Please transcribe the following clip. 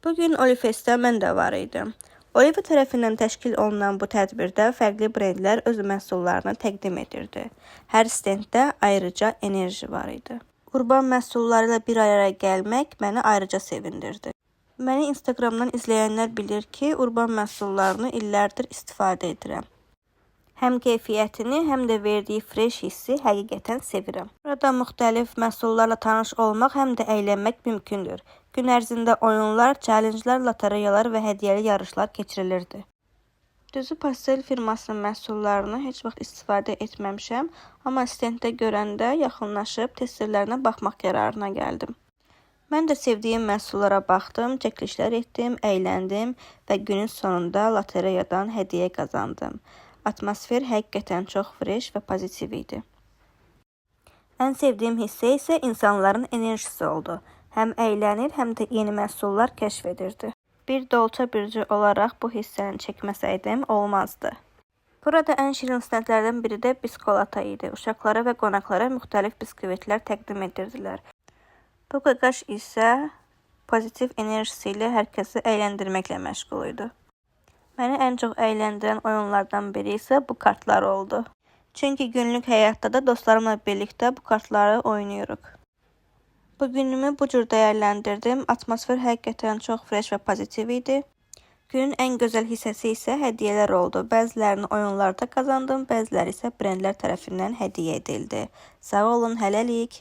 Bugün Olifestdə mən də var idim. Olive tərəfindən təşkil olunan bu tədbirdə fərqli brendlər öz məhsullarını təqdim edirdi. Hər stenddə ayrıca enerji var idi. Qurban məhsulları ilə bir araya gəlmək məni ayrıca sevindirdi. Məni Instagramdan izləyənlər bilir ki, qurban məhsullarını illərdir istifadə edirəm. Həm keyfiyyətini, həm də verdiyi fresh hissi həqiqətən sevirəm. Burada müxtəlif məhsullarla tanış olmaq, həm də əylənmək mümkündür. Gün ərzində oyunlar, challenge'lar, lotereyalar və hədiyyəli yarışlar keçirilirdi. Düzü pastel firmasının məhsullarını heç vaxt istifadə etməmişəm, amma stenddə görəndə yaxınlaşıb testerlərinə baxmaq qərarına gəldim. Mən də sevdiyim məhsullara baxdım, çəkilişlər etdim, əyləndim və günün sonunda lotereyadan hədiyyə qazandım. Atmosfer həqiqətən çox fresh və pozitiv idi. Ən sevdiyim hissə isə insanların enerjisi oldu. Həm əylənir, həm də yeni məhsullar kəşf edirdi. Bir dolça birci olaraq bu hissəni çəkməsəydim olmazdı. Burada ən şirin stendlərdən biri də biskolata idi. Uşaqlara və qonaqlara müxtəlif biskvitlər təqdim edirdilər. Bu qaqaş isə pozitiv enerjisi ilə hər kəsi əyləndirməklə məşğul idi. Məni ən çox əyləndirən oyunlardan biri isə bu kartlar oldu. Çünki günlük həyatda da dostlarımla birlikdə bu kartları oynayırıq. Bu günümü bu cür dəyərləndirdim. Atmosfer həqiqətən çox fresh və pozitiv idi. Günün ən gözəl hissəsi isə hədiyyələr oldu. Bəzilərini oyunlarda qazandım, bəziləri isə brendlər tərəfindən hədiyyə edildi. Sağ olun, hələlik.